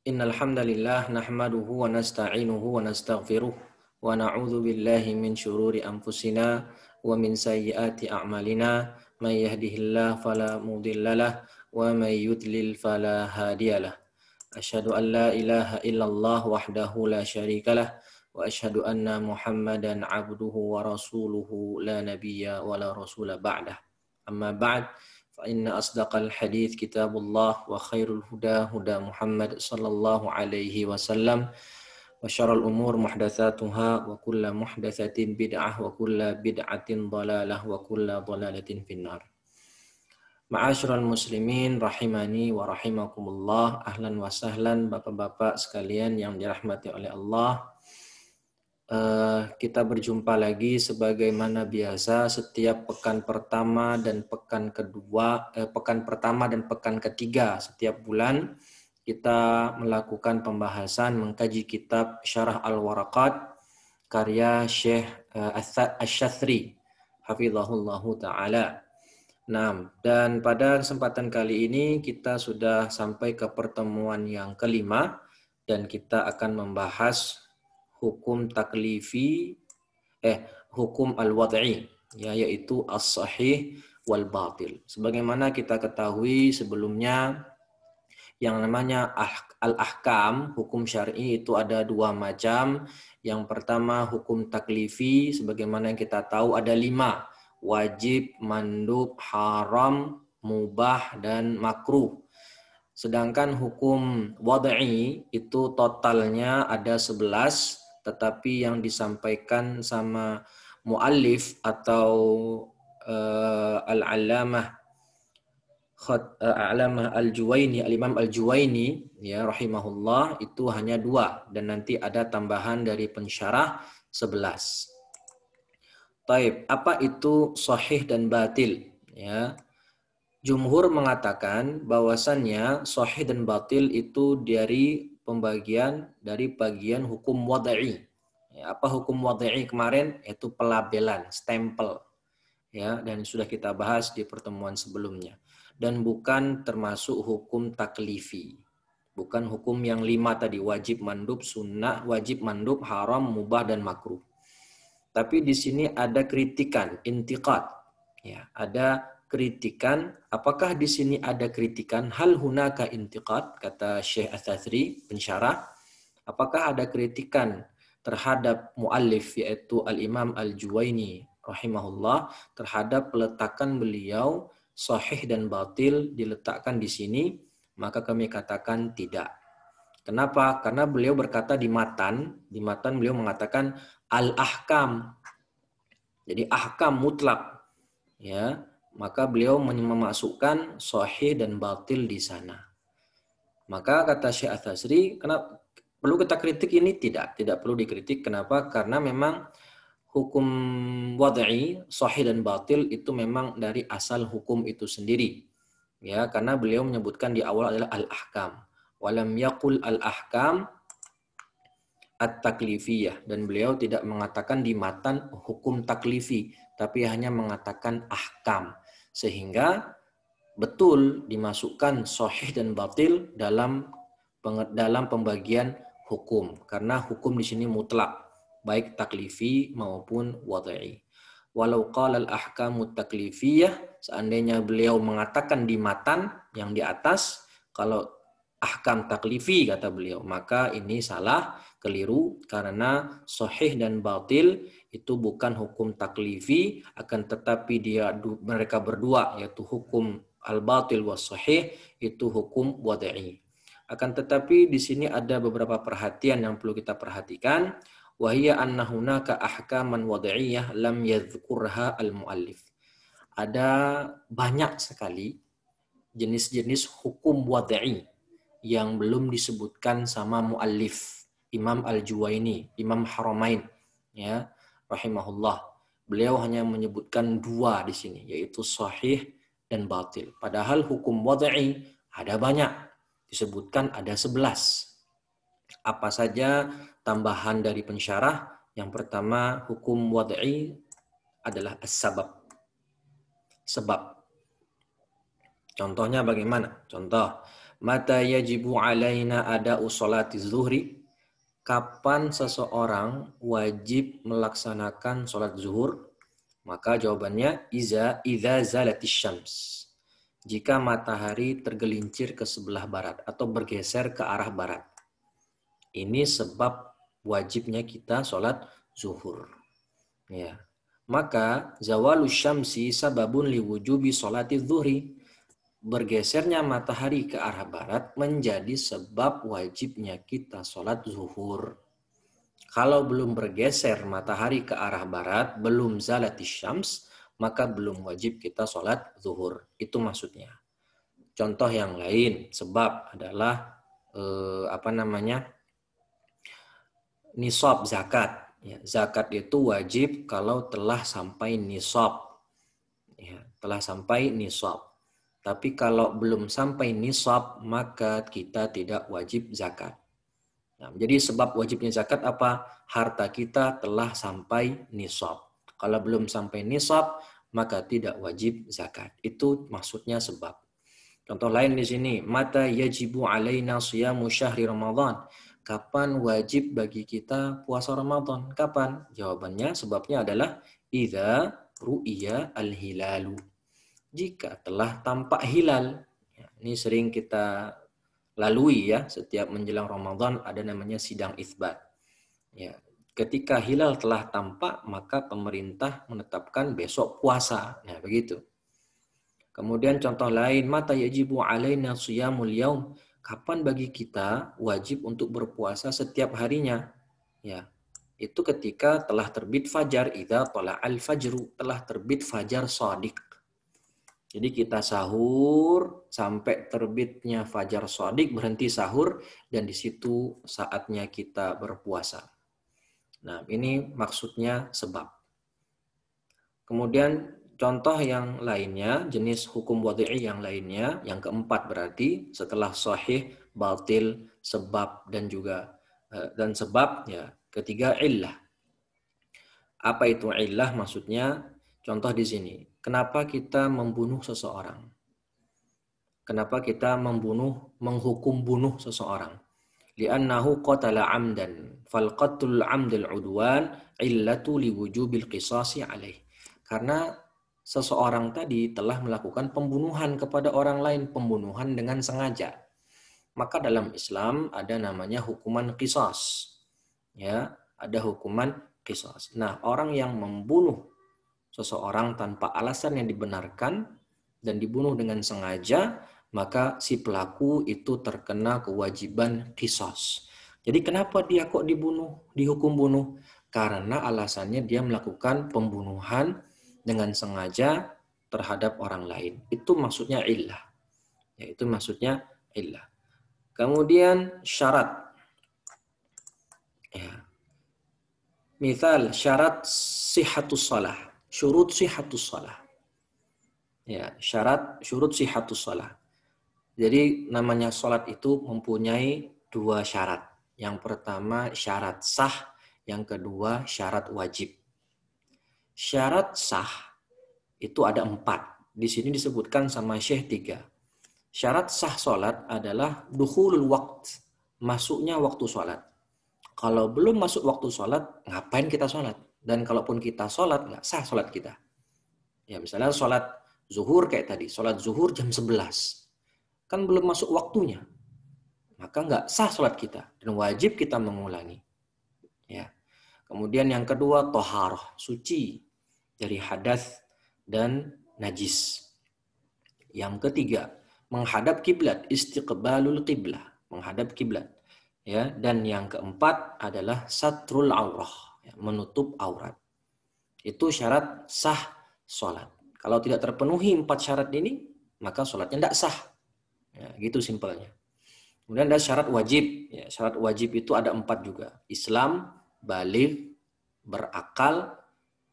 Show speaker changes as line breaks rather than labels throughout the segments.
Innal hamdalillah nahmaduhu wa nasta'inuhu wa nastaghfiruh wa na'udzu billahi min syururi anfusina wa min sayyiati a'malina may yahdihillahu fala mudhillalah wa may yudlil fala hadiyalah. Asyhadu an la ilaha illallah wahdahu la syarikalah wa asyhadu anna Muhammadan abduhu wa rasuluhu la nabiyya wa la rasula ba'dah. Amma ba'd. فإن أصدق الحديث كتاب الله وخير الهدى هدى محمد صلى الله عليه وسلم وشر الأمور محدثاتها وكل محدثة بدعة وكل بدعة ضلالة وكل ضلالة في النار. Ma'asyiral muslimin rahimani wa rahimakumullah. Ahlan wa sahlan bapak-bapak sekalian yang dirahmati oleh Allah. Kita berjumpa lagi sebagaimana biasa setiap pekan pertama dan pekan kedua, pekan pertama dan pekan ketiga setiap bulan kita melakukan pembahasan mengkaji kitab Syarah Al-Waraqat karya Syekh Asy-Syathri hafizahullahu taala. Nah, dan pada kesempatan kali ini kita sudah sampai ke pertemuan yang kelima dan kita akan membahas hukum taklifi hukum al-wad'i ya, yaitu as-sahih wal batil. Sebagaimana kita ketahui sebelumnya yang namanya al-ahkam, hukum syar'i itu ada dua macam. Yang pertama hukum taklifi, sebagaimana yang kita tahu ada 5, wajib, mandub, haram, mubah, dan makruh. Sedangkan hukum wad'i itu totalnya ada 11, tetapi yang disampaikan sama muallif atau al-allamah al-Juwaini, al-Imam al-Juwaini ya rahimahullah, itu hanya 2 dan nanti ada tambahan dari pensyarah 11. Taib, apa itu sahih dan batil ya? Jumhur mengatakan bahwasannya sahih dan batil itu dari bagian hukum wad'i. Ya, apa hukum wad'i kemarin? Itu pelabelan, stempel. Ya, dan sudah kita bahas di pertemuan sebelumnya. Dan bukan termasuk hukum taklifi. Bukan hukum yang 5 tadi, wajib, mandub, sunnah, wajib, mandub, haram, mubah, dan makruh. Tapi di sini ada kritikan, intiqad. Ya, ada kritikan. Apakah di sini ada kritikan? Hal hunaka intiqad, kata Syekh Asy-Syathri pensyarah. Apakah ada kritikan terhadap muallif yaitu al-Imam al-Juwaini rahimahullah terhadap peletakan beliau sahih dan batil diletakkan di sini? Maka kami katakan tidak. Kenapa? Karena beliau berkata di matan beliau mengatakan al-ahkam. Jadi ahkam mutlak. Ya, maka beliau memasukkan sahih dan batil di sana. Maka kata Syekh Asy-Syathri, kenapa perlu kita kritik ini? Tidak perlu dikritik. Kenapa? Karena memang hukum wad'i, sahih dan batil itu memang dari asal hukum itu sendiri. Ya, karena beliau menyebutkan di awal adalah al-ahkam. Walam yaqul al-ahkam at-taklifiyah, dan beliau tidak mengatakan di matan hukum taklifi, tapi hanya mengatakan ahkam. Sehingga betul dimasukkan sahih dan batil dalam pembagian hukum, karena hukum di sini mutlak, baik taklifi maupun wad'i. Walau qala al-ahkamu taklifiyah, seandainya beliau mengatakan di matan yang di atas kalau ahkam taklifi kata beliau, maka ini salah, keliru, karena sahih dan batil itu bukan hukum taklifi, akan tetapi mereka berdua, yaitu hukum al-batil was sahih, itu hukum wad'i. Akan tetapi di sini ada beberapa perhatian yang perlu kita perhatikan. Wahiyya anna hunaka ahkaman wad'iyah lam yadhkurha al-muallif. Ada banyak sekali jenis-jenis hukum wad'i yang belum disebutkan sama muallif Imam Al-Juwaini, Imam Haramain ya rahimahullah. Beliau hanya menyebutkan 2 di sini, yaitu sahih dan batil. Padahal hukum wad'i ada banyak, disebutkan ada 11. Apa saja tambahan dari pensyarah? Yang pertama, hukum wad'i adalah as-sabab. Sebab. Contohnya bagaimana? Contoh, Mata yajibu alaina ada'u sholati zuhri? Kapan seseorang wajib melaksanakan sholat zuhur? Maka jawabannya idza zalatis syams. Jika matahari tergelincir ke sebelah barat atau bergeser ke arah barat. Ini sebab wajibnya kita sholat zuhur. Ya. Maka zawalus syamsi sababun liwujubi sholati zuhri. Bergesernya matahari ke arah barat menjadi sebab wajibnya kita sholat zuhur. Kalau belum bergeser matahari ke arah barat, belum zalatis syams, maka belum wajib kita sholat zuhur. Itu maksudnya. Contoh yang lain, sebab adalah nisab zakat. Ya, zakat itu wajib kalau telah sampai nisab. Ya, telah sampai nisab. Tapi kalau belum sampai nisab, maka kita tidak wajib zakat. Nah, jadi sebab wajibnya zakat apa? Harta kita telah sampai nisab. Kalau belum sampai nisab, maka tidak wajib zakat. Itu maksudnya sebab. Contoh lain di sini, mata yajibu alaina siyamu syahri Ramadan. Kapan wajib bagi kita puasa Ramadan? Kapan? Jawabannya, sebabnya adalah idza ru'iya al-hilalu. Jika telah tampak hilal. Ya, ini sering kita lalui ya, setiap menjelang Ramadan ada namanya sidang itsbat. Ya, ketika hilal telah tampak, maka pemerintah menetapkan besok puasa. Nah, begitu. Kemudian contoh lain, mata yajibu alaina shiyamul yaum. Kapan bagi kita wajib untuk berpuasa setiap harinya? Ya, itu ketika telah terbit fajar, idza tala'al fajru, telah terbit fajar shadiq. Jadi kita sahur sampai terbitnya fajar shadiq, berhenti sahur, dan di situ saatnya kita berpuasa. Nah, ini maksudnya sebab. Kemudian contoh yang lainnya, jenis hukum wadhi'i yang lainnya, yang keempat berarti setelah sahih, batil, sebab dan juga sebab ya, ketiga illah. Apa itu illah? Maksudnya contoh di sini, kenapa kita membunuh seseorang? Kenapa kita menghukum bunuh seseorang? Li'annahu qatala amdan, fal qatlul amdul udwan illatu liwujubil qisasi alaih. Karena seseorang tadi telah melakukan pembunuhan kepada orang lain, pembunuhan dengan sengaja. Maka dalam Islam ada namanya hukuman qisas. Ya, ada hukuman qisas. Nah, orang yang membunuh seseorang tanpa alasan yang dibenarkan dan dibunuh dengan sengaja, maka si pelaku itu terkena kewajiban qisas. Jadi kenapa dia kok dihukum bunuh? Karena alasannya dia melakukan pembunuhan dengan sengaja terhadap orang lain. Itu maksudnya illah. Ya, itu maksudnya illah. Kemudian syarat. Ya. Misal syarat sihhatus shalah. Syurut sihhatus shalah. Ya, syurut sihhatus shalah. Jadi namanya sholat itu mempunyai dua syarat. Yang pertama syarat sah, yang kedua syarat wajib. Syarat sah itu ada 4. Di sini disebutkan sama Syekh 3. Syarat sah sholat adalah dukhulul waqt, masuknya waktu sholat. Kalau belum masuk waktu sholat, ngapain kita sholat? Dan kalaupun kita sholat, nggak sah sholat kita. Ya, misalnya sholat zuhur kayak tadi, sholat zuhur jam 11. Kan belum masuk waktunya, maka nggak sah sholat kita dan wajib kita mengulangi. Ya. Kemudian yang kedua toharoh, suci dari hadas dan najis. Yang ketiga menghadap kiblat, istiqbalul qiblah, menghadap kiblat. Ya. Dan yang keempat adalah satrul aurah, ya, menutup aurat. Itu syarat sah sholat. Kalau tidak terpenuhi 4 syarat ini, maka sholatnya tidak sah. Ya, gitu simpelnya. Kemudian ada syarat wajib. Ya, syarat wajib itu ada 4 juga. Islam, baligh, berakal,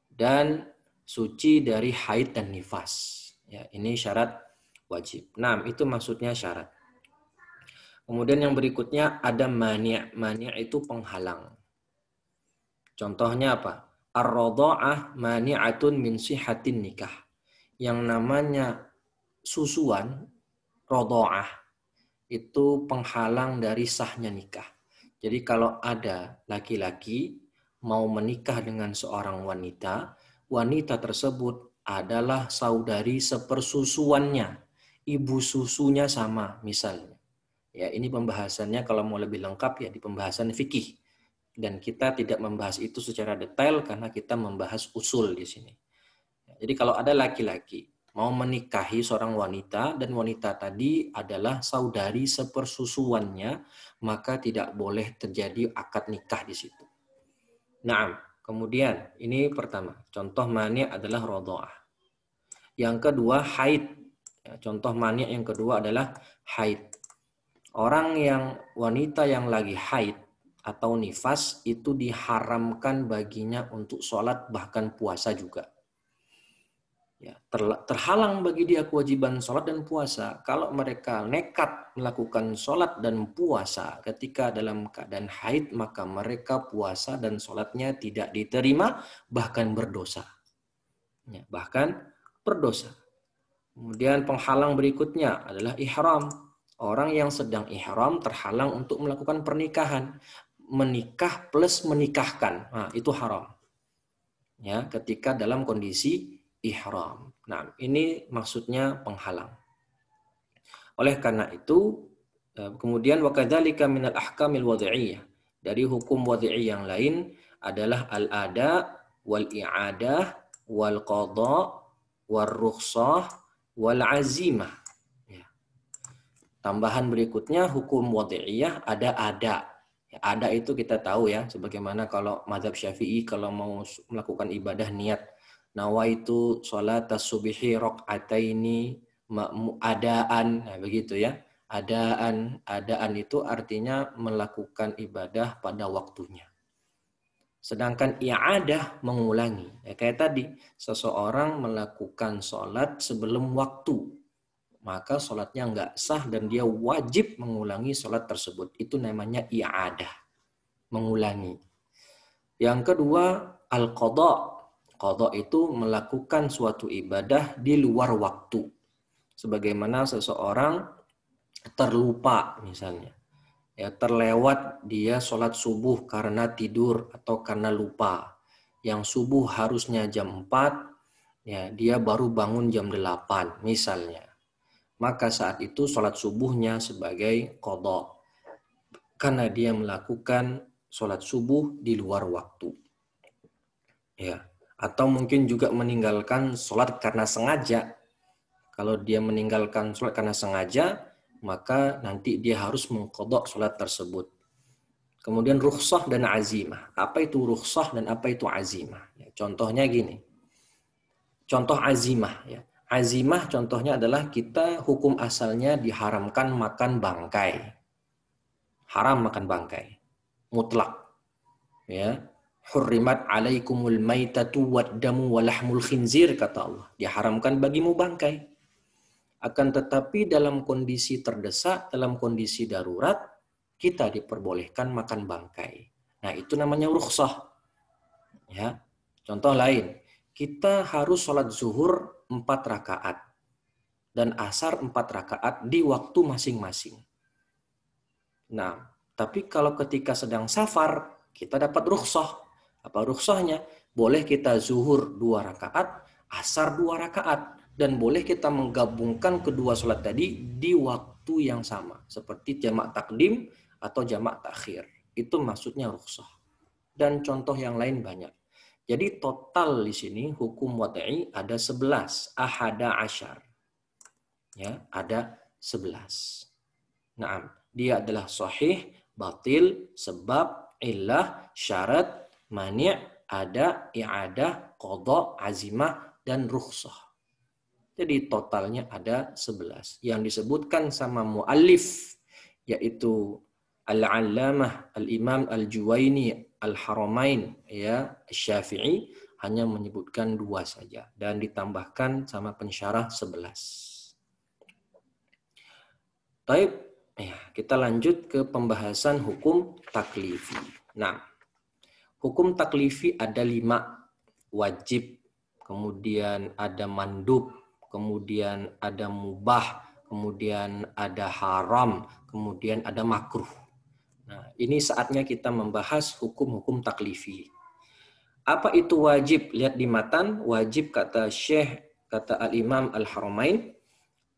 dan suci dari haid dan nifas. Ya, ini syarat wajib. 6, itu maksudnya syarat. Kemudian yang berikutnya ada mani'. Mani' itu penghalang. Contohnya apa? Ar-radha'ah mani'atun min sihhatin nikah. Yang namanya susuan, radha'ah, itu penghalang dari sahnya nikah. Jadi kalau ada laki-laki mau menikah dengan seorang wanita, wanita tersebut adalah saudari sepersusuannya, ibu susunya sama misalnya. Ya, ini pembahasannya kalau mau lebih lengkap ya di pembahasan fikih. Dan kita tidak membahas itu secara detail karena kita membahas usul di sini. Jadi kalau ada laki-laki mau menikahi seorang wanita dan wanita tadi adalah saudari sepersusuannya, maka tidak boleh terjadi akad nikah di situ. Nah, kemudian ini pertama, contoh mani adalah rodho'ah. Yang kedua haid. Contoh mani yang kedua adalah haid. Wanita yang lagi haid atau nifas itu diharamkan baginya untuk sholat bahkan puasa juga. Ya, terhalang bagi dia kewajiban sholat dan puasa. Kalau mereka nekat melakukan sholat dan puasa ketika dalam keadaan haid, maka mereka puasa dan sholatnya tidak diterima, bahkan berdosa. Ya, bahkan berdosa. Kemudian penghalang berikutnya adalah ihram. Orang yang sedang ihram terhalang untuk melakukan pernikahan. Menikah plus menikahkan, nah, itu haram. Ya, ketika dalam kondisi ihram. Nah, ini maksudnya penghalang. Oleh karena itu, kemudian wakadzalika minal ahkamil wadhi'iyah. Dari hukum wadhi'i yang lain adalah al-ada wal i'adah wal qadha wal rukhsah wal azimah. Ya. Tambahan berikutnya hukum wadhi'iyah ada. Ada itu kita tahu ya, sebagaimana kalau mazhab Syafi'i kalau mau melakukan ibadah niat nawaitu sholat as-subhi raq'ataini adaan, nah begitu ya. Adaan itu artinya melakukan ibadah pada waktunya. Sedangkan i'adah mengulangi. Ya, kayak tadi, seseorang melakukan sholat sebelum waktu, maka sholatnya nggak sah dan dia wajib mengulangi sholat tersebut. Itu namanya i'adah, mengulangi. Yang kedua, al-qadha. Qadha itu melakukan suatu ibadah di luar waktu. Sebagaimana seseorang terlupa misalnya. Ya, terlewat dia sholat subuh karena tidur atau karena lupa. Yang subuh harusnya jam 4, ya, dia baru bangun jam 8 misalnya. Maka saat itu sholat subuhnya sebagai qadha. Karena dia melakukan sholat subuh di luar waktu. Ya. Atau mungkin juga meninggalkan sholat karena sengaja. Kalau dia meninggalkan sholat karena sengaja, maka nanti dia harus mengqadha sholat tersebut. Kemudian rukhsah dan azimah. Apa itu rukhsah dan apa itu azimah? Ya, contohnya gini. Contoh azimah. Ya. Azimah contohnya adalah kita hukum asalnya diharamkan makan bangkai. Haram makan bangkai. Mutlak. Ya. Hurrimat alaikumul maitatu waddamu walahmul khinzir, kata Allah. Diharamkan bagimu bangkai. Akan tetapi dalam kondisi terdesak, dalam kondisi darurat, kita diperbolehkan makan bangkai. Nah, itu namanya rukhsah. Ya. Contoh lain, kita harus sholat zuhur 4 rakaat dan asar 4 rakaat di waktu masing-masing. Nah, tapi kalau ketika sedang safar, kita dapat rukhsah. Apa rukhsahnya? Boleh kita zuhur 2 rakaat, asar 2 rakaat. Dan boleh kita menggabungkan kedua sholat tadi di waktu yang sama. Seperti jamak takdim atau jamak takhir. Itu maksudnya rukhsah. Dan contoh yang lain banyak. Jadi total di sini hukum wad'i ada 11. Ahada asyar. Ya, ada 11. Naam, dia adalah sahih, batil, sebab, illah, syarat, mani', ada, i'adah, qadha, azimah, dan rukhsah. Jadi totalnya ada 11. Yang disebutkan sama muallif, yaitu Al-Allamah Al-Imam Al-Juwaini Al-Haramain, ya, Syafi'i, hanya menyebutkan 2 saja. Dan ditambahkan sama pensyarah 11. Baik, ya, kita lanjut ke pembahasan hukum taklifi. Nah, hukum taklifi ada 5. Wajib, kemudian ada mandub, kemudian ada mubah, kemudian ada haram, kemudian ada makruh. Nah, ini saatnya kita membahas hukum-hukum taklifi. Apa itu wajib? Lihat di matan, wajib kata Syekh, kata Al-Imam Al-Haramain,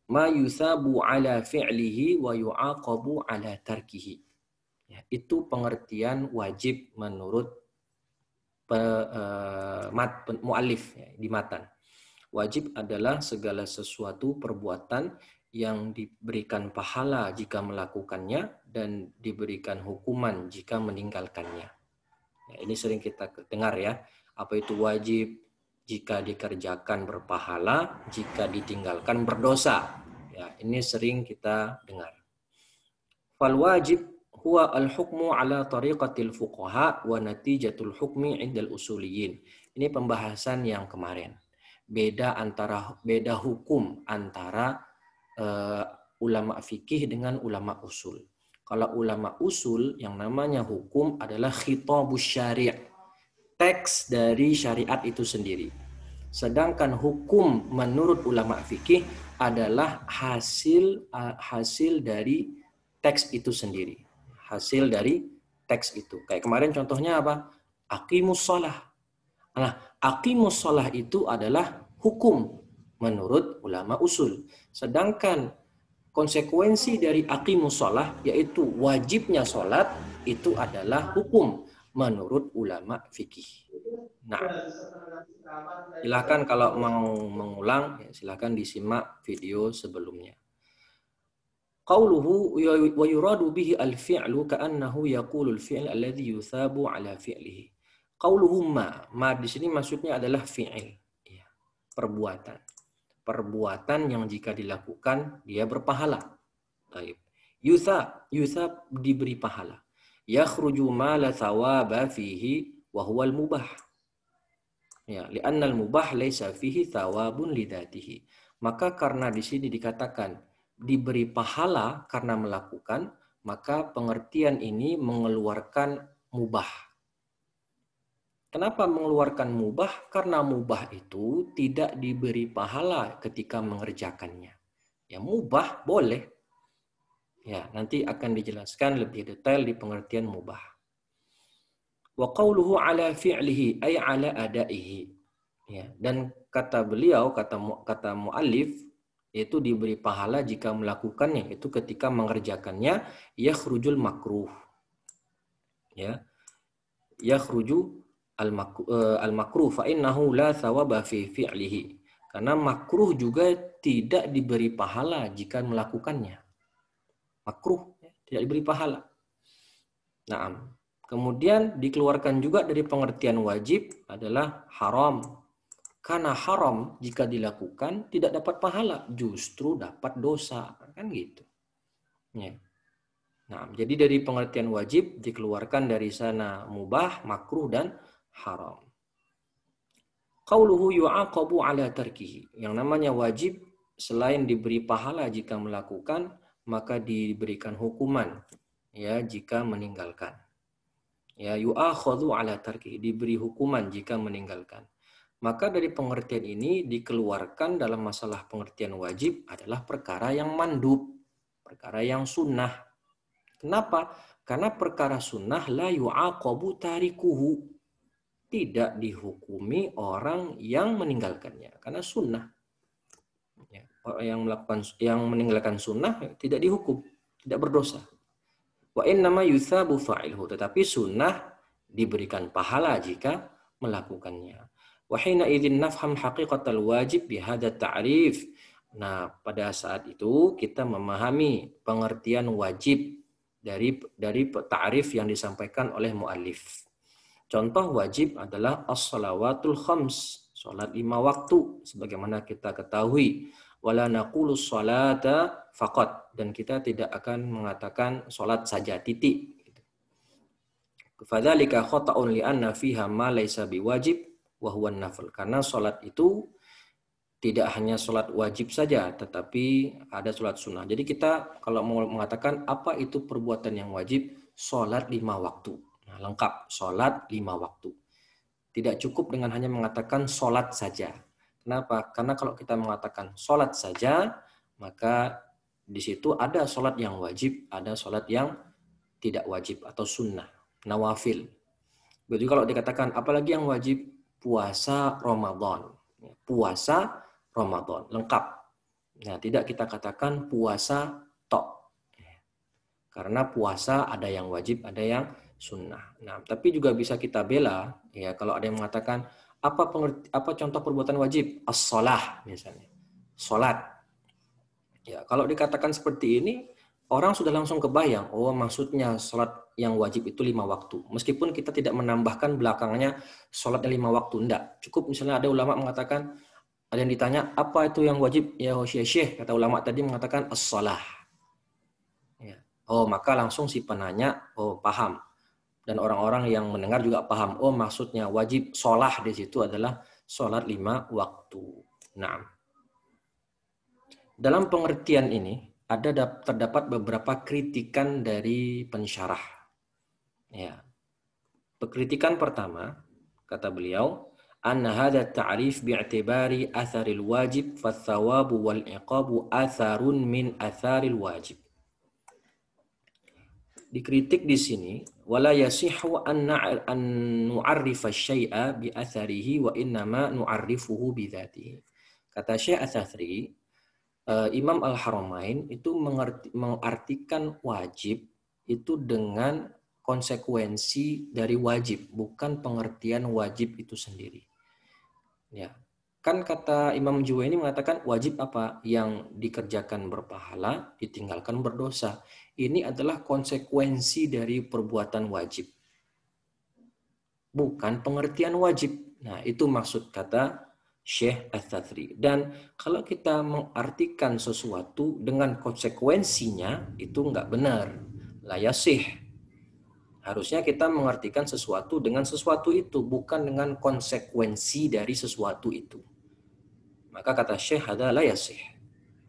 ma yusabu ala fi'lihi wa yu'aqabu ala tarkihi. Ya, itu pengertian wajib menurut muallif ya, di matan. Wajib adalah segala sesuatu perbuatan yang diberikan pahala jika melakukannya dan diberikan hukuman jika meninggalkannya. Ya, ini sering kita dengar ya. Apa itu wajib? Jika dikerjakan berpahala, jika ditinggalkan berdosa. Ya, ini sering kita dengar. Fal wajib huwa al-hukmu ala tariqatil fuqaha wa natijatul hukmi indal usuliyin. Ini pembahasan yang kemarin. Beda hukum antara ulama fikih dengan ulama usul. Kalau ulama usul yang namanya hukum adalah khitabus syari', teks dari syariat itu sendiri. Sedangkan hukum menurut ulama fikih adalah hasil dari teks itu sendiri. Hasil dari teks itu. Kayak kemarin contohnya apa? Aqimus shalah. Nah, aqimus shalah itu adalah hukum menurut ulama usul. Sedangkan konsekuensi dari aqimus shalah yaitu wajibnya sholat itu adalah hukum menurut ulama fikih. Nah, silakan kalau mau mengulang, ya silakan disimak video sebelumnya. Qauluhu wa yuradu bihi al-fi'lu ka'annahu yaqulu al-fi'l alladhi yuthabu ala fi'lihi. Qauluhu ma di sini maksudnya adalah fi'il, ya, perbuatan. Perbuatan yang jika dilakukan dia berpahala. Baik. Yuthab diberi pahala. Yakhruju ma la thawaba fihi wa huwa al-mubah. Ya, li'anna al-mubah laisa fihi thawabun lidatihi. Maka karena di sini dikatakan diberi pahala karena melakukan, maka pengertian ini mengeluarkan mubah. Kenapa mengeluarkan mubah? Karena mubah itu tidak diberi pahala ketika mengerjakannya. Ya, mubah boleh. Ya, nanti akan dijelaskan lebih detail di pengertian mubah. Wa qawluhu ala fi'lihi ay ala adaihi. Ya, dan kata beliau, kata muallif, yaitu diberi pahala jika melakukannya, itu ketika mengerjakannya yakhrujul makruh. Ya. Yakhruju al-makruh fa innahu la thawaba fi fi'lihi. Karena makruh juga tidak diberi pahala jika melakukannya. Makruh tidak diberi pahala. Nah, kemudian dikeluarkan juga dari pengertian wajib adalah haram. Karena haram jika dilakukan tidak dapat pahala, justru dapat dosa, kan gitu. Ya. Nah, jadi dari pengertian wajib dikeluarkan dari sana mubah, makruh dan haram. Qauluhu yu'aqabu ala tarkihi. Yang namanya wajib selain diberi pahala jika melakukan, maka diberikan hukuman ya jika meninggalkan. Ya, yu'akhadhu ala tarkihi, diberi hukuman jika meninggalkan. Maka dari pengertian ini dikeluarkan dalam masalah pengertian wajib adalah perkara yang mandub, perkara yang sunnah. Kenapa? Karena perkara sunnah la yu'aqabu tarikuhu, tidak dihukumi orang yang meninggalkannya karena sunnah. Ya, orang yang meninggalkan sunnah tidak dihukum, tidak berdosa. Wa innama yuthabu fa'ilhu, tetapi sunnah diberikan pahala jika melakukannya. Wa hina idzin nafham haqiqatal wajib bihadza ta'rif. Nah, pada saat itu kita memahami pengertian wajib dari ta'rif yang disampaikan oleh muallif. Contoh wajib adalah as-salawatul khams, salat 5 waktu sebagaimana kita ketahui. Wala naqulu sholata faqat, dan kita tidak akan mengatakan salat saja titik. Fadzalika khata'un li'anna fiha ma laysa biwajib wa huwa an-nafl. Karena salat itu tidak hanya salat wajib saja, tetapi ada salat sunnah. Jadi kita kalau mau mengatakan apa itu perbuatan yang wajib, salat 5 waktu. Nah, lengkap, salat 5 waktu. Tidak cukup dengan hanya mengatakan salat saja. Kenapa? Karena kalau kita mengatakan salat saja, maka Di situ ada sholat yang wajib, ada sholat yang tidak wajib atau sunnah, nawafil. Jadi kalau dikatakan apalagi yang wajib, puasa Ramadan. Puasa Ramadan, lengkap. Nah, tidak kita katakan puasa tok. Karena puasa ada yang wajib, ada yang sunnah. Nah, tapi juga bisa kita bela, ya kalau ada yang mengatakan apa contoh perbuatan wajib? As-shalah misalnya. Salat. Ya, kalau dikatakan seperti ini, orang sudah langsung kebayang, oh maksudnya salat yang wajib itu 5 waktu. Meskipun kita tidak menambahkan belakangnya salatnya 5 waktu, enggak. Cukup misalnya ada ulama mengatakan, ada yang ditanya, apa itu yang wajib? Ya Syekh, kata ulama tadi mengatakan as-shalah. Ya. Oh, maka langsung si penanya, oh paham. Dan orang-orang yang mendengar juga paham. Oh, maksudnya wajib sholah di situ adalah sholat 5 waktu. Nah, dalam pengertian ini terdapat beberapa kritikan dari pensyarah. Ya. Kritikan pertama, kata beliau, anna hadha ta'rif bi'tibari atharil wajib fathawabu wal iqabu atharun min atharil wajib. Dikritik di sini, wala yasihu an nu'arrifa syai'a bi atharihi wa innama nu'arrifuhu bi dzatihi. Kata Syekh Ats-Tsatsri, Imam Al-Haramain itu mengartikan wajib itu dengan konsekuensi dari wajib, bukan pengertian wajib itu sendiri. Ya. Kan kata Imam Juwaini mengatakan wajib apa? Yang dikerjakan berpahala, ditinggalkan berdosa. Ini adalah konsekuensi dari perbuatan wajib. Bukan pengertian wajib. Nah, itu maksud kata Syekh Ats-Tsatsri. Dan kalau kita mengartikan sesuatu dengan konsekuensinya, itu enggak benar. La yasih. Harusnya kita mengartikan sesuatu dengan sesuatu itu, bukan dengan konsekuensi dari sesuatu itu. Maka kata Syekh hadza la yasih.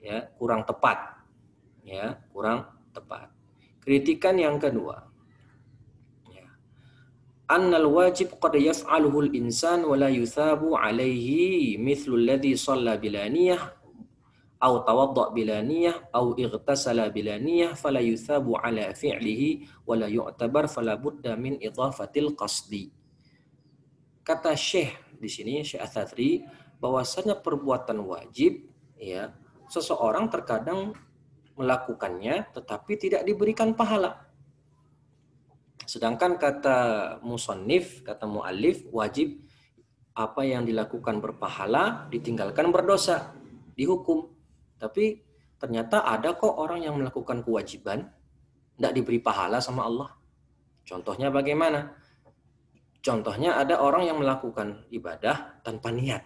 Ya, kurang tepat. Ya, kurang tepat. Kritikan yang kedua. Ya. Annal wajib qad yaf'aluhu al-insan wa la yuthabu alaihi mithlu alladhi shalla bila niyah aw tawadda bila niyah aw ightasala bila niyah fala yuthabu ala fi'lihi wa la yu'tabar fala budda min idhafatil qasdi. Kata Syekh di sini Syekh Ats-Tsatsri bahwasanya perbuatan wajib ya seseorang terkadang melakukannya tetapi tidak diberikan pahala. Sedangkan kata musannif, kata muallif, wajib apa yang dilakukan berpahala, ditinggalkan berdosa, dihukum. Tapi ternyata ada kok orang yang melakukan kewajiban tidak diberi pahala sama Allah. Contohnya bagaimana? Contohnya ada orang yang melakukan ibadah tanpa niat.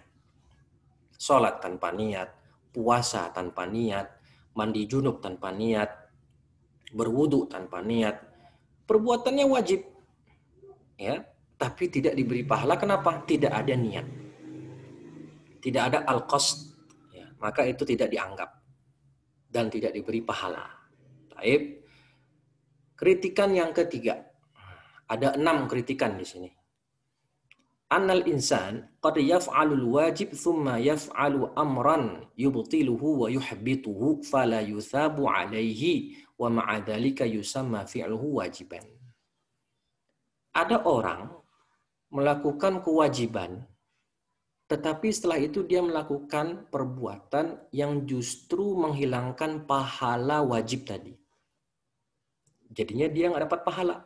Sholat tanpa niat, puasa tanpa niat, mandi junub tanpa niat, berwudu tanpa niat, perbuatannya wajib, ya, tapi tidak diberi pahala. Kenapa? Tidak ada niat, tidak ada al-qasd, ya, maka itu tidak dianggap dan tidak diberi pahala. Taib. Kritikan yang ketiga, ada 6 kritikan di sini. Annal insan qad yaf'alul wajib thumma yaf'alu amran yubtiluhu wa yuhbituhu fala yuthabu alaihi wa ma'a dzalika yusamma fi'luhu wajiban. Ada orang melakukan kewajiban tetapi setelah itu dia melakukan perbuatan yang justru menghilangkan pahala wajib tadi. Jadinya dia nggak dapat pahala.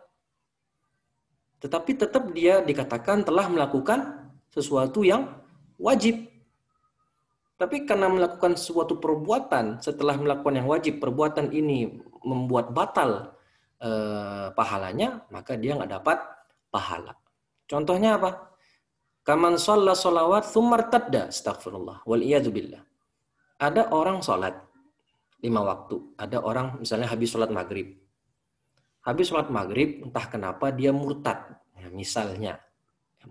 Tetapi tetap dia dikatakan telah melakukan sesuatu yang wajib. Tapi karena melakukan suatu perbuatan, setelah melakukan yang wajib, perbuatan ini membuat batal pahalanya, maka dia nggak dapat pahala. Contohnya apa? Kaman shalla sholawat tsummartadda, astagfirullah, wal iyadu billah. Ada orang sholat 5 waktu. Ada orang misalnya habis sholat maghrib. Habis sholat maghrib, entah kenapa dia murtad. Ya, misalnya,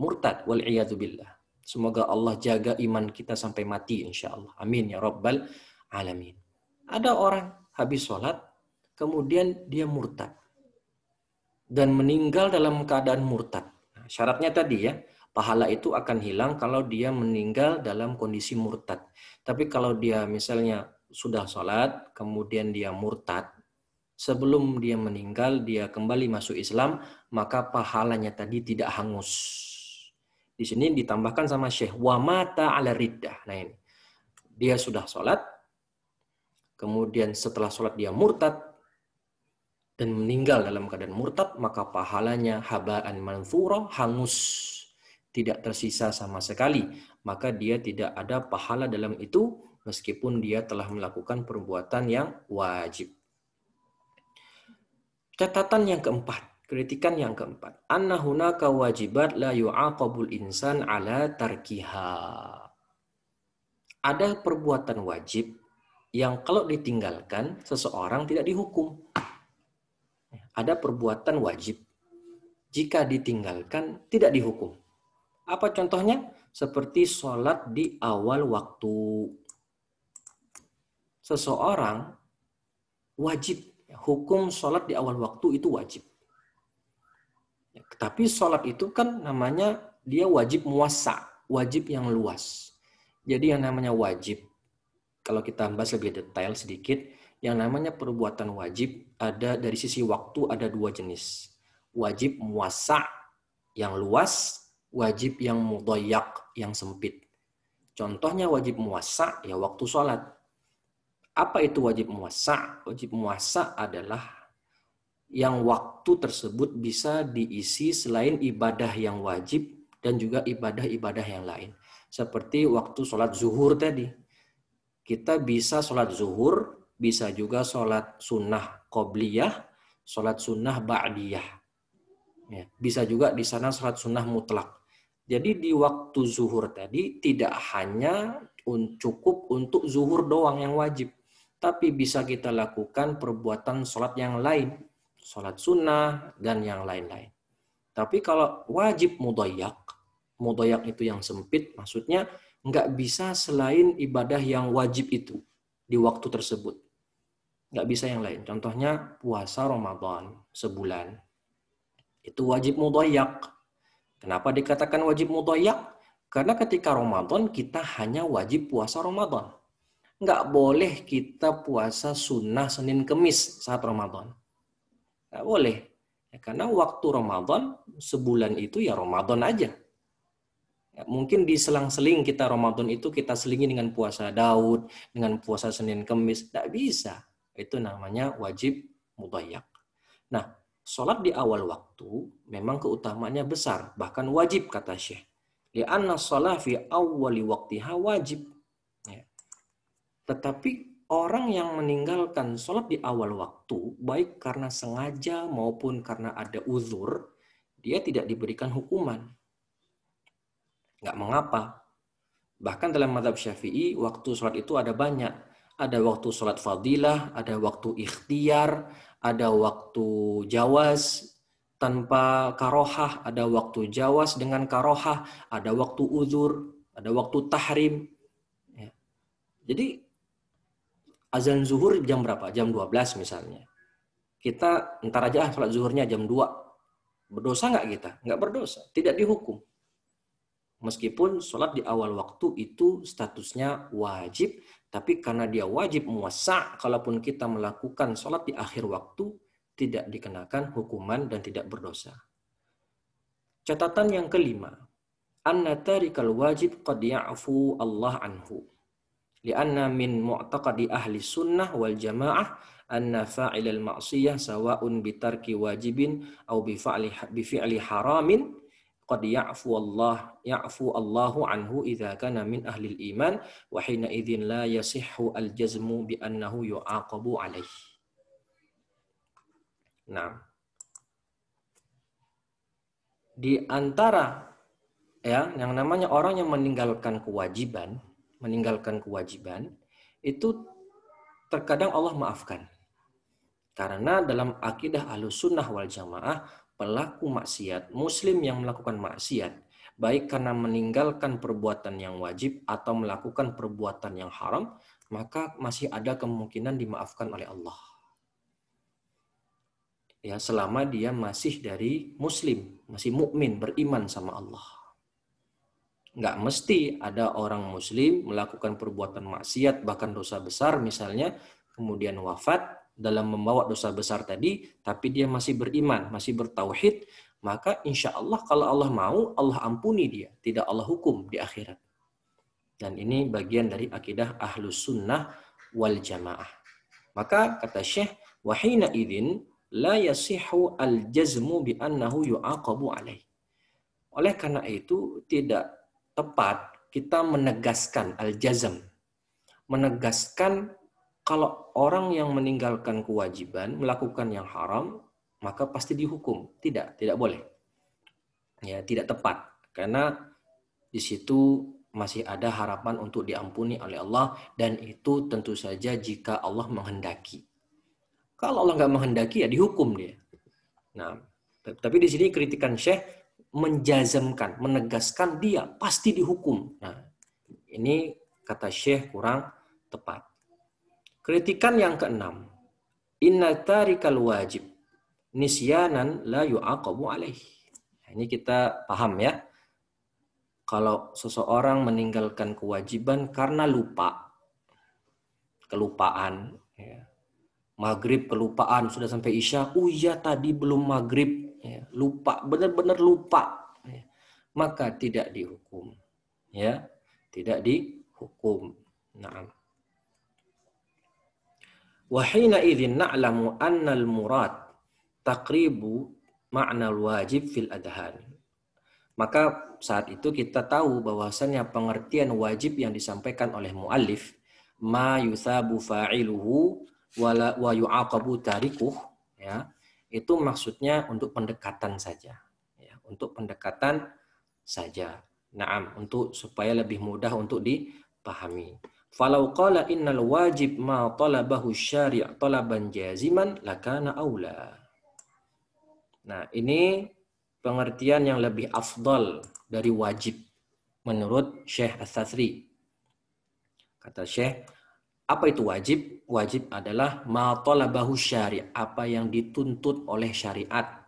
murtad, wal'iyadzubillah. Semoga Allah jaga iman kita sampai mati, insya Allah. Amin, ya Rabbal Alamin. Ada orang habis sholat, kemudian dia murtad. Dan meninggal dalam keadaan murtad. Nah, syaratnya tadi ya, pahala itu akan hilang kalau dia meninggal dalam kondisi murtad. Tapi kalau dia misalnya sudah sholat, kemudian dia murtad, sebelum dia meninggal, dia kembali masuk Islam, maka pahalanya tadi tidak hangus. Di sini ditambahkan sama Syekh, wa mata ala riddah. Nah ini, dia sudah sholat, kemudian setelah sholat dia murtad, dan meninggal dalam keadaan murtad, maka pahalanya haba'an manthura, hangus, tidak tersisa sama sekali. Maka dia tidak ada pahala dalam itu, meskipun dia telah melakukan perbuatan yang wajib. Catatan yang keempat, kritikan yang keempat, anna hunaka wajibat la yu'aqabul insan ala tarkiha. Ada perbuatan wajib yang kalau ditinggalkan seseorang tidak dihukum. Ada perbuatan wajib jika ditinggalkan tidak dihukum. Apa contohnya? Seperti sholat di awal waktu. Seseorang wajib, hukum sholat di awal waktu itu wajib. Tapi sholat itu kan namanya dia wajib muwassa, wajib yang luas. Jadi yang namanya wajib, kalau kita bahas lebih detail sedikit, yang namanya perbuatan wajib ada dari sisi waktu ada dua jenis. Wajib muwassa yang luas, wajib yang mudayyak yang sempit. Contohnya wajib muwassa ya waktu sholat. Apa itu wajib muwassa? Wajib muwassa adalah yang waktu tersebut bisa diisi selain ibadah yang wajib dan juga ibadah-ibadah yang lain. Seperti waktu sholat zuhur tadi. Kita bisa sholat zuhur, bisa juga sholat sunnah qobliyah, sholat sunnah ba'diyah. Ya, bisa juga di sana sholat sunnah mutlak. Jadi di waktu zuhur tadi tidak hanya cukup untuk zuhur doang yang wajib, tapi bisa kita lakukan perbuatan sholat yang lain, sholat sunnah dan yang lain-lain. Tapi kalau wajib mudayyak itu yang sempit, maksudnya nggak bisa selain ibadah yang wajib itu di waktu tersebut. Nggak bisa yang lain. Contohnya puasa Ramadan sebulan. Itu wajib mudayyak. Kenapa dikatakan wajib mudayyak? Karena ketika Ramadan kita hanya wajib puasa Ramadan. Nggak boleh kita puasa sunnah Senin Kemis saat Ramadan. Nggak boleh. Ya, karena waktu Ramadan sebulan itu ya Ramadan aja. Ya, mungkin di selang-seling kita Ramadan itu kita selingi dengan puasa Daud, dengan puasa Senin Kemis. Nggak bisa. Itu namanya wajib mudayyak. Nah, sholat di awal waktu memang keutamaannya besar, bahkan wajib kata Syekh. Li'anna sholat fi awwali waqtiha wajib. Ya. Tetapi orang yang meninggalkan sholat di awal waktu, baik karena sengaja maupun karena ada uzur, dia tidak diberikan hukuman. Nggak mengapa. Bahkan dalam mazhab Syafi'i, waktu sholat itu ada banyak. Ada waktu sholat fadilah, ada waktu ikhtiar, ada waktu jawaz tanpa karohah, ada waktu jawaz dengan karohah, ada waktu uzur, ada waktu tahrim. Ya. Jadi azan zuhur jam berapa? Jam 12 misalnya. Kita ntar aja sholat zuhurnya jam 2. Berdosa nggak kita? Nggak berdosa. Tidak dihukum. Meskipun sholat di awal waktu itu statusnya wajib, tapi karena dia wajib muwassa, kalaupun kita melakukan sholat di akhir waktu, tidak dikenakan hukuman dan tidak berdosa. Catatan yang kelima, anna tarikal wajib qad ya'fu Allah anhu. Lianna min mu'taqadi ahli sunnah wal jamaah anna fa'ilal ma'siyah sawa'un bitarki wajibin au bifi'li haramin qad ya'fu Allahu anhu idza kana min ahli iman wa hina idzin la yasihhu al-jazmu bi annahu yu'aqabu alaih. Nah, di antara ya yang namanya orang yang meninggalkan kewajiban itu terkadang Allah maafkan. Karena dalam akidah Ahlussunnah wal Jamaah, pelaku maksiat, muslim yang melakukan maksiat, baik karena meninggalkan perbuatan yang wajib atau melakukan perbuatan yang haram, maka masih ada kemungkinan dimaafkan oleh Allah. Ya, selama dia masih dari muslim, masih mukmin, beriman sama Allah. Nggak mesti ada orang muslim melakukan perbuatan maksiat, bahkan dosa besar misalnya, kemudian wafat dalam membawa dosa besar tadi, tapi dia masih beriman, masih bertauhid, maka insya Allah kalau Allah mau, Allah ampuni dia, tidak Allah hukum di akhirat. Dan ini bagian dari akidah ahlus sunnah wal jamaah. Maka kata Syekh, wahina idin la yasihu al-jazmu bi annahu yu'aqabu alaih. Oleh karena itu tidak tepat kita menegaskan al-jazm. Menegaskan kalau orang yang meninggalkan kewajiban, melakukan yang haram, maka pasti dihukum. Tidak boleh. Ya, tidak tepat. Karena di situ masih ada harapan untuk diampuni oleh Allah, dan itu tentu saja jika Allah menghendaki. Kalau Allah nggak menghendaki ya dihukum dia. Nah, tapi di sini kritikan Syekh menjazamkan, menegaskan dia pasti dihukum. Nah, ini kata Syekh kurang tepat. Kritikan yang keenam, inna tarikal wajib nisyanan la yu'aqabu alaih. Nah, ini kita paham ya. Kalau seseorang meninggalkan kewajiban karena lupa, kelupaan, ya. Maghrib kelupaan, sudah sampai Isya, oh iya tadi belum maghrib, ya. Lupa, benar-benar lupa, ya. Maka tidak dihukum, ya, tidak dihukum. Naam. Wa hina idzin na'lamu anna al-murad taqribu ma'na al-wajib fil adhan. Maka saat itu kita tahu bahwasannya pengertian wajib yang disampaikan oleh muallif, ma yuthabu fa'iluhu wa yu'aqabu tarikuh, ya, itu maksudnya untuk pendekatan saja, ya, untuk pendekatan saja. Naam, untuk supaya lebih mudah untuk dipahami. Falau qala innal wajib ma talabahu syari' talaban jaziman lakana aula. Nah, ini pengertian yang lebih afdal dari wajib menurut Syekh Ats-Tsatsri. Kata Syekh, apa itu wajib? Wajib adalah ma talabahu syari', apa yang dituntut oleh syariat.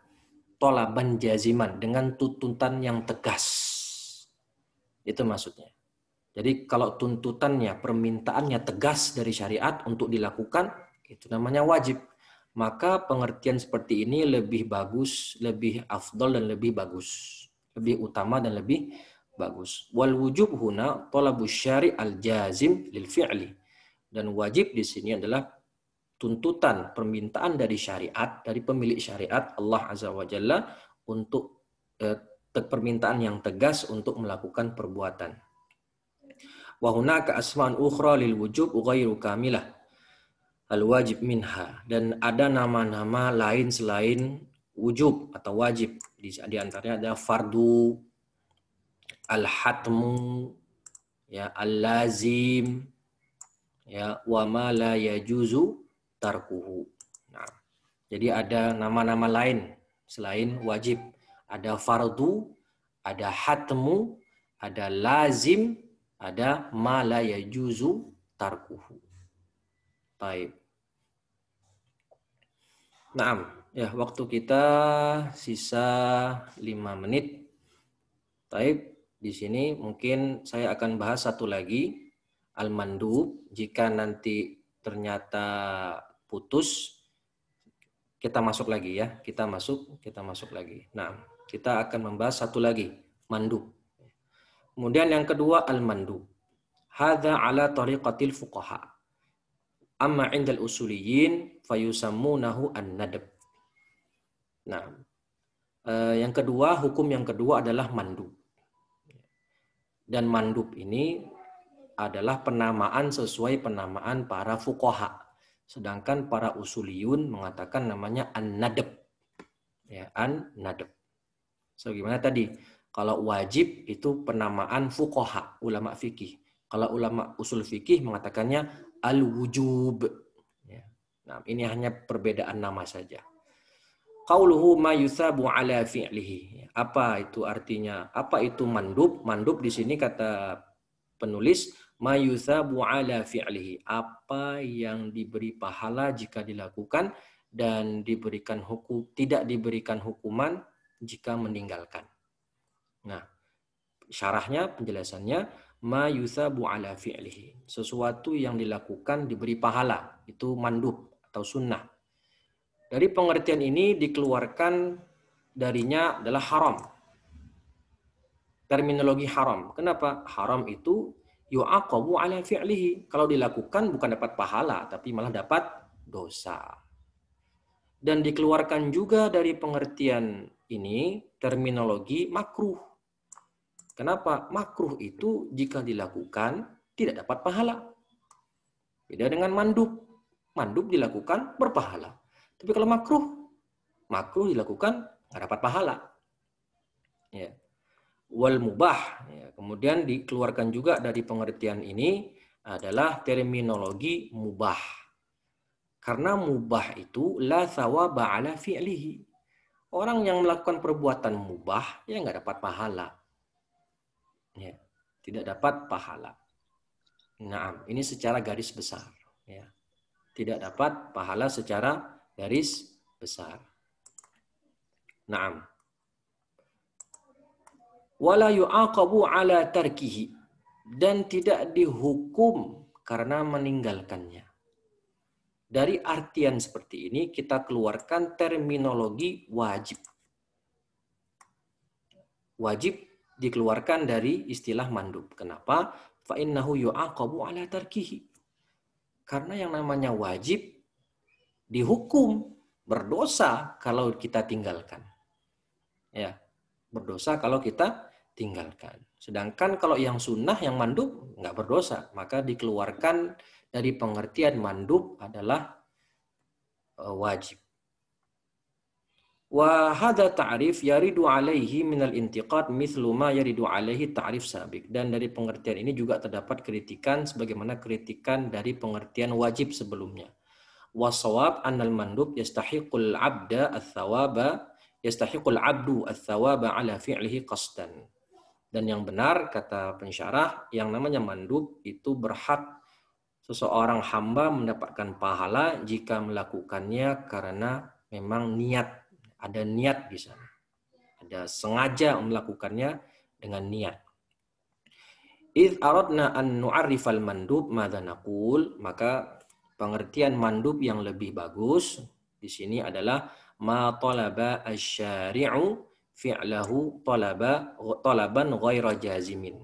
Talaban jaziman, dengan tuntutan yang tegas. Itu maksudnya. Jadi kalau tuntutannya, permintaannya tegas dari syariat untuk dilakukan, itu namanya wajib. Maka pengertian seperti ini lebih bagus, lebih afdal dan lebih bagus. Lebih utama dan lebih bagus. Wal wujub huna talabus syari' al-jazim lil fi'li. Dan wajib di sini adalah tuntutan, permintaan dari syariat, dari pemilik syariat Allah Azza wa Jalla untuk permintaan yang tegas untuk melakukan perbuatan. Wa hunaka asma'un ukhra lil wujub ghairu kamilah al-wajib minha, dan ada nama-nama lain selain wujub atau wajib. Di antaranya ada fardu, al-hatmu, ya, al-lazim, ya, wa ma la yajuzu tarkuhu. Nah, jadi ada nama-nama lain selain wajib. Ada fardu, ada hatmu, ada lazim, ada ma la yajuzu tarkuhu. Baik. Naam, ya, waktu kita sisa 5 menit. Baik, di sini mungkin saya akan bahas satu lagi, al-mandub. Jika nanti ternyata putus, kita masuk lagi ya. Kita masuk lagi. Nah, kita akan membahas satu lagi, mandub. Kemudian yang kedua, al-mandub. Hadza ala tariqatil fuqaha. Amma indal usuliyin fayusammunahu an-nadab. Nah, yang kedua, hukum yang kedua adalah mandub. Dan mandub ini adalah penamaan sesuai penamaan para fuqaha. Sedangkan para usuliyun mengatakan namanya an-nadab. Ya, an-nadab. So, gimana tadi? Kalau wajib itu penamaan fuqaha, ulama fikih. Kalau ulama usul fikih mengatakannya al-wujub. Ya. Nah, ini hanya perbedaan nama saja. Qauluhu ma yuthabu ala fi'lihi. Apa itu artinya? Apa itu mandub? Mandub di sini kata penulis ma yuthabu ala fi'lihi. Apa yang diberi pahala jika dilakukan dan diberikan hukum, tidak diberikan hukuman jika meninggalkan. Nah, Syarahnya, penjelasannya, ma yuthabu ala fi'lihi. Sesuatu yang dilakukan diberi pahala. Itu mandub atau sunnah. Dari pengertian ini dikeluarkan darinya adalah haram. Terminologi haram. Kenapa? Haram itu yu'aqabu ala fi'lihi. Kalau dilakukan bukan dapat pahala, tapi malah dapat dosa. Dan dikeluarkan juga dari pengertian ini terminologi makruh. Kenapa? Makruh itu jika dilakukan tidak dapat pahala. Beda dengan mandub. Mandub dilakukan berpahala. Tapi kalau makruh dilakukan nggak dapat pahala. Ya. Wal mubah. Ya. Kemudian dikeluarkan juga dari pengertian ini adalah terminologi mubah. Karena mubah itu la thawaba ala fi'lihi. Orang yang melakukan perbuatan mubah ya nggak dapat pahala. Ya, tidak dapat pahala. Nah, ini secara garis besar. Ya. Tidak dapat pahala secara garis besar. Naam. Wala yu'aqabu ala tarkihi. Dan tidak dihukum karena meninggalkannya. Dari artian seperti ini kita keluarkan terminologi wajib. Wajib dikeluarkan dari istilah mandub. Kenapa? Fa innahu yu'aqabu ala tarkihi. Karena yang namanya wajib dihukum berdosa kalau kita tinggalkan. Ya, berdosa kalau kita tinggalkan. Sedangkan kalau yang sunnah, yang mandub nggak berdosa, maka dikeluarkan dari pengertian mandub adalah wajib. Wa hadza ta'rif yaridu alaihi minal intiqad mithlu ma yaridu alaihi ta'rif sabiq. Dan dari pengertian ini juga terdapat kritikan sebagaimana kritikan dari pengertian wajib sebelumnya. Wasawab annal mandub yastahiqul abda ats-tsawaba yastahiqul abdu ats-tsawaba ala fi'lihi qasdan. Dan yang benar kata pensyarah, yang namanya mandub itu berhak seseorang hamba mendapatkan pahala jika melakukannya karena memang niat. Ada niat di sana. Ada sengaja melakukannya dengan niat. Idh aradna an nu'arrifal mandub madza naqul, maka pengertian mandub yang lebih bagus di sini adalah ma talaba asy-syari'u fi'lahu talaban ghaira jazimin.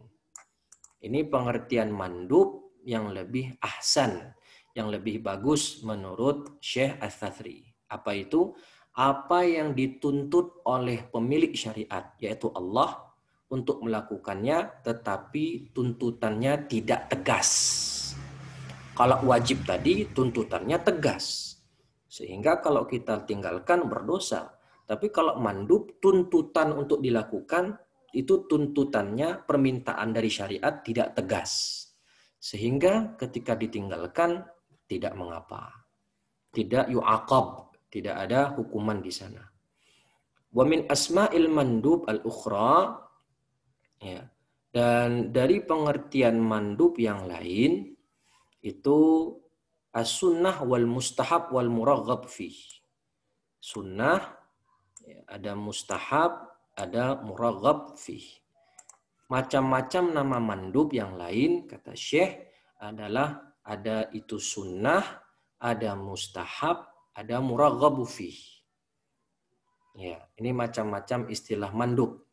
Ini pengertian mandub yang lebih ahsan, yang lebih bagus menurut Syekh Ats-Tsatsri. Apa itu? Apa yang dituntut oleh pemilik syariat, yaitu Allah, untuk melakukannya, tetapi tuntutannya tidak tegas. Kalau wajib tadi, tuntutannya tegas. Sehingga kalau kita tinggalkan berdosa. Tapi kalau mandub, tuntutan untuk dilakukan, itu tuntutannya, permintaan dari syariat tidak tegas. Sehingga ketika ditinggalkan, tidak mengapa. Tidak yu'aqab. Tidak ada hukuman di sana. Wa min asma'il mandub al-ukhra, ya. Dan dari pengertian mandub yang lain itu as-sunnah wal mustahab wal muraghab fih. Sunnah, ya, ada mustahab, ada muraghab fih. Macam-macam nama mandub yang lain kata Syekh adalah ada itu sunnah, ada mustahab, ada muraghabu fih. Ya, ini macam-macam istilah mandub.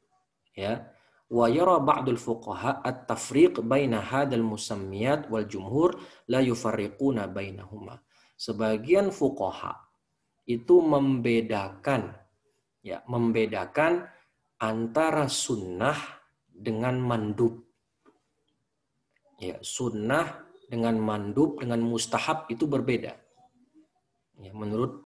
Ya. Wa yara ba'dul fuqaha at-tafriq baina hadzal musammiyat wal jumhur la yufarriquna bainahuma. Sebagian fuqaha itu membedakan antara sunnah dengan mandub. Ya, sunnah dengan mandub dengan mustahab itu berbeda. Ya, menurut